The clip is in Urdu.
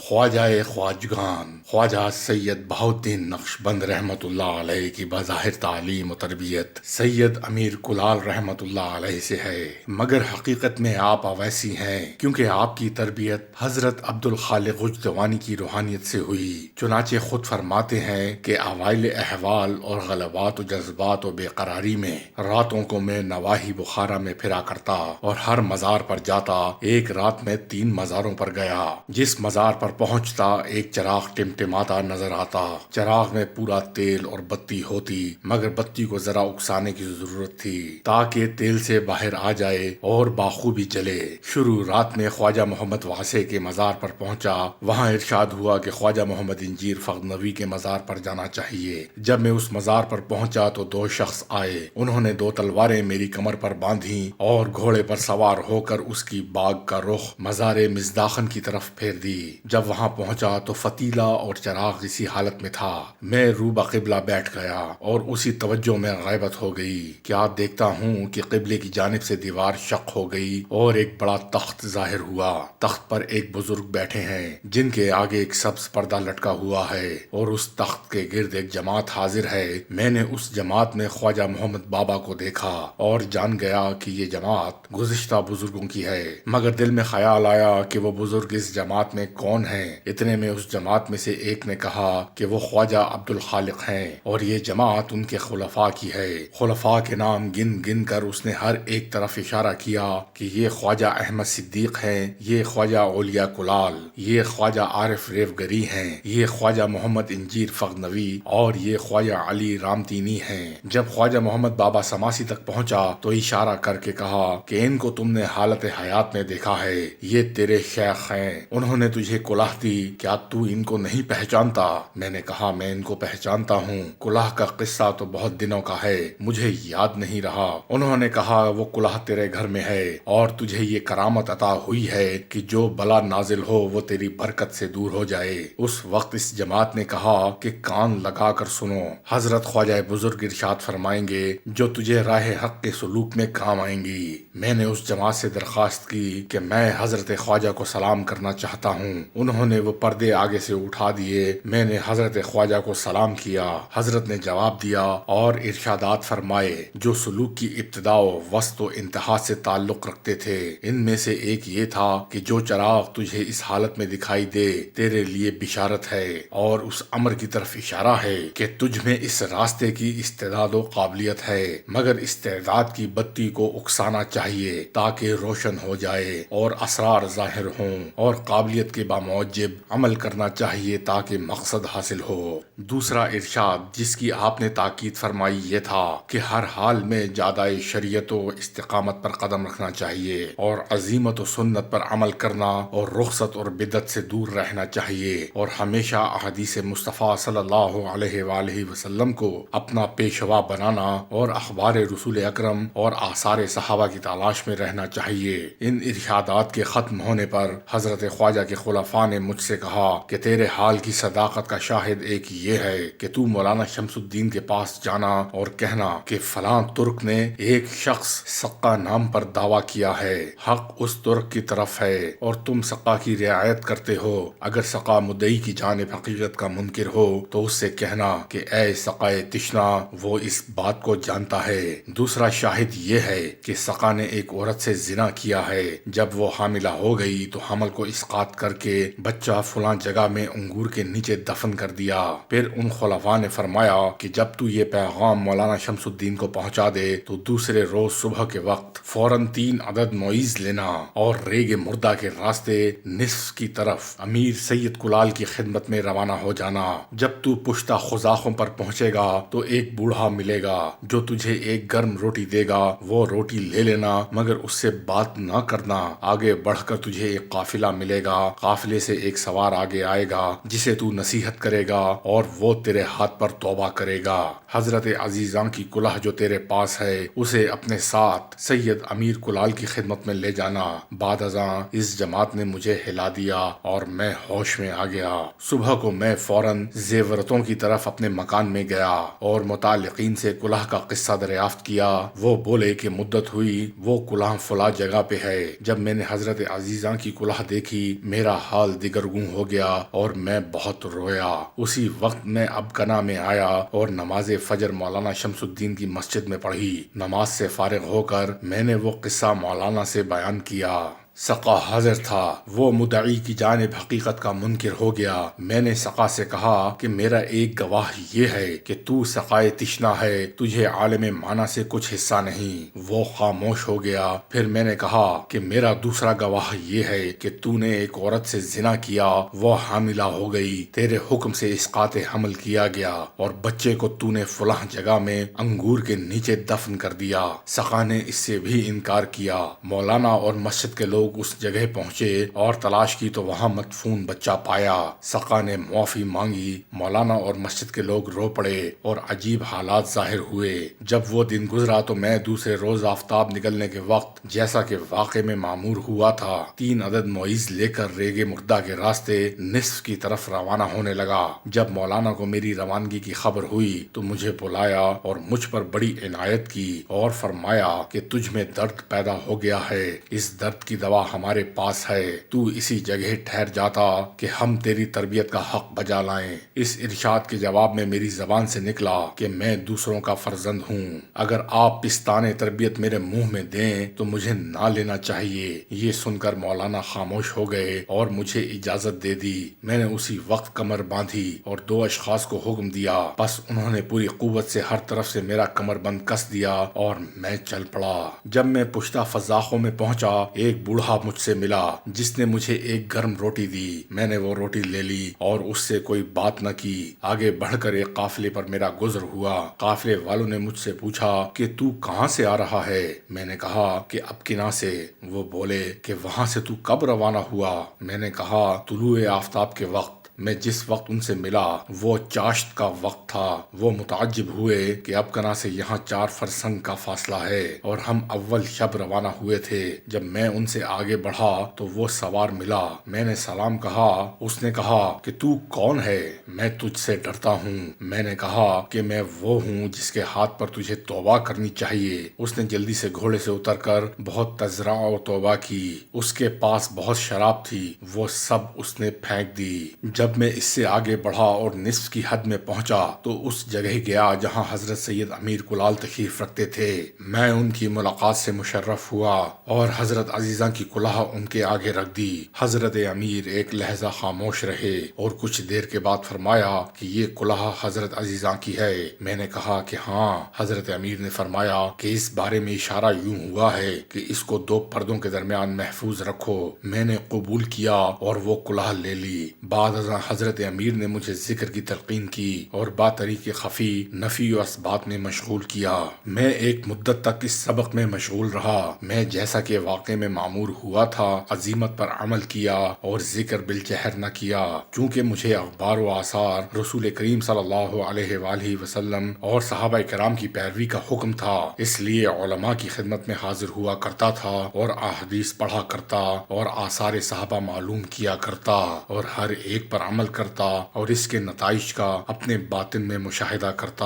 خواجہ خواجگان خواجہ سید بہاؤالدین نقشبند رحمۃ اللہ علیہ کی بظاہر تعلیم و تربیت سید امیر کلال رحمۃ اللہ علیہ سے ہے، مگر حقیقت میں آپ اویسی ہیں، کیونکہ آپ کی تربیت حضرت عبد الخالق غجدوانی کی روحانیت سے ہوئی۔ چنانچہ خود فرماتے ہیں کہ اوائل احوال اور غلبات و جذبات و بے قراری میں راتوں کو میں نواحی بخارا میں پھرا کرتا اور ہر مزار پر جاتا۔ ایک رات میں 3 مزاروں پر گیا۔ جس مزار پر پہنچتا ایک چراغ ٹمٹماتا نظر آتا۔ چراغ میں پورا تیل اور بتی ہوتی، مگر بتی کو ذرا اکسانے کی ضرورت تھی تاکہ تیل سے باہر آ جائے اور بخوبی جلے۔ شروع رات میں خواجہ محمد واسع کے مزار پر پہنچا۔ وہاں ارشاد ہوا کہ خواجہ محمد انجیر فغنوی کے مزار پر جانا چاہیے۔ جب میں اس مزار پر پہنچا تو 2 شخص آئے۔ انہوں نے 2 تلواریں میری کمر پر باندھی اور گھوڑے پر سوار ہو کر اس کی باغ کا رخ مزار مزداخن کی طرف پھیر دی۔ جب وہاں پہنچا تو فتیلہ اور چراغ اسی حالت میں تھا۔ میں رو بقبلہ بیٹھ گیا اور اسی توجہ میں غیبت ہو گئی۔ کیا دیکھتا ہوں کہ قبلے کی جانب سے دیوار شق ہو گئی اور ایک بڑا تخت ظاہر ہوا۔ تخت پر ایک بزرگ بیٹھے ہیں جن کے آگے ایک سبز پردہ لٹکا ہوا ہے اور اس تخت کے گرد ایک جماعت حاضر ہے۔ میں نے اس جماعت میں خواجہ محمد بابا کو دیکھا اور جان گیا کہ یہ جماعت گزشتہ بزرگوں کی ہے، مگر دل میں خیال آیا کہ وہ بزرگ اس جماعت میں کون ہیں۔ اتنے میں اس جماعت میں سے ایک نے کہا کہ وہ خواجہ عبد الخالق ہیں اور یہ جماعت ان کے خلفاء کی ہے۔ خلفاء کے نام گن گن کر اس نے ہر ایک طرف اشارہ کیا کہ یہ خواجہ احمد صدیق ہیں، یہ خواجہ اولیاء کلال، یہ خواجہ عارف ریوگری ہیں، یہ خواجہ محمد انجیر فغنوی اور یہ خواجہ علی رامتینی ہیں۔ جب خواجہ محمد بابا سماسی تک پہنچا تو اشارہ کر کے کہا کہ ان کو تم نے حالت حیات میں دیکھا ہے، یہ تیرے شیخ ہیں، انہوں نے تجھے کلاه دی، کیا تو ان کو نہیں پہچانتا؟ میں نے کہا میں ان کو پہچانتا ہوں، کلاه کا قصہ تو بہت دنوں کا ہے، مجھے یاد نہیں رہا۔ انہوں نے کہا وہ کلاه تیرے گھر میں ہے اور تجھے یہ کرامت عطا ہوئی ہے کہ جو بلا نازل ہو وہ تیری برکت سے دور ہو جائے۔ اس وقت اس جماعت نے کہا کہ کان لگا کر سنو، حضرت خواجہ بزرگ ارشاد فرمائیں گے جو تجھے راہ حق کے سلوک میں کام آئیں گی۔ میں نے اس جماعت سے درخواست کی کہ میں حضرت خواجہ کو سلام کرنا چاہتا ہوں۔ انہوں نے وہ پردے آگے سے اٹھا دیے۔ میں نے حضرت خواجہ کو سلام کیا۔ حضرت نے جواب دیا اور ارشادات فرمائے جو سلوک کی ابتدا و وسط و انتہا سے تعلق رکھتے تھے۔ ان میں سے ایک یہ تھا کہ جو چراغ تجھے اس حالت میں دکھائی دے تیرے لیے بشارت ہے اور اس امر کی طرف اشارہ ہے کہ تجھ میں اس راستے کی استعداد و قابلیت ہے، مگر استعداد کی بتی کو اکسانا چاہیے تاکہ روشن ہو جائے اور اسرار ظاہر ہوں، اور قابلیت کے باموجب عمل کرنا چاہیے تاکہ مقصد حاصل ہو۔ دوسرا ارشاد جس کی آپ نے تاکید فرمائی یہ تھا کہ ہر حال میں جادہ شریعت و استقامت پر قدم رکھنا چاہیے اور عزیمت و سنت پر عمل کرنا اور رخصت اور بدعت سے دور رہنا چاہیے، اور ہمیشہ احادیث مصطفیٰ صلی اللہ علیہ وآلہ وسلم کو اپنا پیشوا بنانا اور اخبار رسول اکرم اور آثار صحابہ کی تلاش میں رہنا چاہیے۔ ان ارشادات کے ختم ہونے پر حضرت خواجہ کے خلفاء نے مجھ سے کہا کہ تیرے حال کی صداقت کا شاہد ایک یہ ہے کہ تو مولانا شمس الدین کے پاس جانا اور کہنا کہ فلاں ترک نے ایک شخص سقا نام پر دعویٰ کیا ہے، حق اس ترک کی طرف ہے اور تم سقا کی رعایت کرتے ہو۔ اگر سقا مدعی کی جانب حقیقت کا منکر ہو تو اس سے کہنا کہ اے سقائے تشنا، وہ اس بات کو جانتا ہے۔ دوسرا شاہد یہ ہے کہ سقا نے ایک عورت سے زنا کیا ہے، جب وہ حاملہ ہو گئی تو حمل کو اسقاط کر کے بچہ فلاں جگہ میں انگور کے نیچے دفن کر دیا۔ پھر ان خلفاء نے فرمایا کہ جب تو یہ پیغام مولانا شمس الدین کو پہنچا دے تو دوسرے روز صبح کے وقت فوراً 3 عدد معیز لینا اور ریگ مردہ کے راستے نصف کی طرف امیر سید کلال کی خدمت میں روانہ ہو جانا۔ جب تو پشتہ خزاخوں پر پہنچے گا تو ایک بوڑھا ملے گا جو تجھے ایک گرم روٹی دے گا، وہ روٹی لے لینا مگر اس سے بات نہ کرنا۔ آگے بڑھ کر تجھے ایک قافلہ ملے گا، قافلے سے ایک سوار آگے آئے گا جسے تو نصیحت کرے گا اور وہ تیرے ہاتھ پر توبہ کرے گا۔ حضرت عزیزاں کی کلہ جو تیرے پاس ہے اسے اپنے ساتھ سید امیر کلال کی خدمت میں لے جانا۔ بعد ازاں اس جماعت نے مجھے ہلا دیا اور میں ہوش میں آ گیا۔ صبح کو میں فوراً زیورتوں کی طرف اپنے مکان میں گیا اور متعلقین سے کلہ کا قصہ دریافت کیا۔ وہ بولے کہ مدت ہوئی وہ کلہ فلاں جگہ پہ ہے۔ جب میں نے حضرت عزیزاں کی کلہ دیکھی میرا حال دگرگوں ہو گیا اور میں بہت رویا۔ اسی وقت میں اب کنا میں آیا اور نماز فجر مولانا شمس الدین کی مسجد میں پڑھی۔ نماز سے فارغ ہو کر میں نے وہ قصہ مولانا سے بیان کیا۔ سقا حاضر تھا۔ وہ مدعی کی جانب حقیقت کا منکر ہو گیا۔ میں نے سقا سے کہا کہ میرا ایک گواہ یہ ہے کہ تو سقائے تشنا ہے، تجھے عالم معنی سے کچھ حصہ نہیں۔ وہ خاموش ہو گیا۔ پھر میں نے کہا کہ میرا دوسرا گواہ یہ ہے کہ تو نے ایک عورت سے زنا کیا، وہ حاملہ ہو گئی، تیرے حکم سے اسقاط حمل کیا گیا اور بچے کو تو نے فلاں جگہ میں انگور کے نیچے دفن کر دیا۔ سقا نے اس سے بھی انکار کیا۔ مولانا اور مسجد کے لوگ اس جگہ پہنچے اور تلاش کی تو وہاں مدفون بچہ پایا۔ سقا نے معافی مانگی۔ مولانا اور مسجد کے لوگ رو پڑے اور عجیب حالات ظاہر ہوئے۔ جب وہ دن گزرا تو میں دوسرے روز آفتاب نکلنے کے وقت جیسا کہ واقع میں معمور ہوا تھا 3 عدد معیز لے کر ریگ مردہ کے راستے نصف کی طرف روانہ ہونے لگا۔ جب مولانا کو میری روانگی کی خبر ہوئی تو مجھے بلایا اور مجھ پر بڑی عنایت کی اور فرمایا کہ تجھ میں درد پیدا ہو گیا ہے، اس درد کی دوا ہمارے پاس ہے، تو اسی جگہ ٹھہر جاتا کہ ہم تیری تربیت کا حق بجا لائیں۔ اس ارشاد کے جواب میں میری زبان سے نکلا کہ میں دوسروں کا فرزند ہوں، اگر آپ پستان تربیت میرے منہ میں دیں تو مجھے نہ لینا چاہیے۔ یہ سن کر مولانا خاموش ہو گئے اور مجھے اجازت دے دی۔ میں نے اسی وقت کمر باندھی اور 2 اشخاص کو حکم دیا، بس انہوں نے پوری قوت سے ہر طرف سے میرا کمر بند کس دیا اور میں چل پڑا۔ جب میں پشتہ فضاخوں میں پہنچا ایک بوڑھا مجھ سے ملا جس نے مجھے ایک گرم روٹی دی۔ میں نے وہ روٹی لے لی اور اس سے کوئی بات نہ کی۔ آگے بڑھ کر ایک قافلے پر میرا گزر ہوا۔ قافلے والوں نے مجھ سے پوچھا کہ تو کہاں سے آ رہا ہے؟ میں نے کہا کہ اب کنا سے۔ وہ بولے کہ وہاں سے تو کب روانہ ہوا؟ میں نے کہا طلوع آفتاب کے وقت۔ میں جس وقت ان سے ملا وہ چاشت کا وقت تھا۔ وہ متعجب ہوئے کہ اب کنا سے یہاں 4 فرسنگ کا فاصلہ ہے اور ہم اول شب روانہ ہوئے تھے۔ جب میں ان سے آگے بڑھا تو وہ سوار ملا۔ میں نے سلام کہا۔ اس نے کہا کہ تو کون ہے؟ میں تجھ سے ڈرتا ہوں۔ میں نے کہا کہ میں وہ ہوں جس کے ہاتھ پر تجھے توبہ کرنی چاہیے۔ اس نے جلدی سے گھوڑے سے اتر کر بہت تضرع و توبہ کی۔ اس کے پاس بہت شراب تھی، وہ سب اس نے پھینک دی۔ جب میں اس سے آگے بڑھا اور نصف کی حد میں پہنچا تو اس جگہ گیا جہاں حضرت سید امیر کلال تشریف رکھتے تھے۔ میں ان کی ملاقات سے مشرف ہوا اور حضرت عزیزاں کی کلہ ان کے آگے رکھ دی۔ حضرت امیر ایک لہجہ خاموش رہے اور کچھ دیر کے بعد فرمایا کہ یہ کلہ حضرت عزیزاں کی ہے۔ میں نے کہا کہ ہاں۔ حضرت امیر نے فرمایا کہ اس بارے میں اشارہ یوں ہوا ہے کہ اس کو 2 پردوں کے درمیان محفوظ رکھو۔ میں نے قبول کیا اور وہ کلہ لے لی۔ بعد ازاں حضرت امیر نے مجھے ذکر کی تلقین کی اور با طریق خفی نفی و اثبات میں مشغول کیا۔ میں ایک مدت تک اس سبق میں مشغول رہا۔ میں جیسا کہ واقع میں معمور ہوا تھا عزیمت پر عمل کیا اور ذکر بالجہر نہ کیا، چونکہ مجھے اخبار و آثار رسول کریم صلی اللہ علیہ وآلہ وسلم اور صحابہ کرام کی پیروی کا حکم تھا، اس لیے علماء کی خدمت میں حاضر ہوا کرتا تھا اور احادیث پڑھا کرتا اور آثار صحابہ معلوم کیا کرتا اور ہر ایک پر عمل کرتا اور اس کے نتائج کا اپنے باطن میں مشاہدہ کرتا۔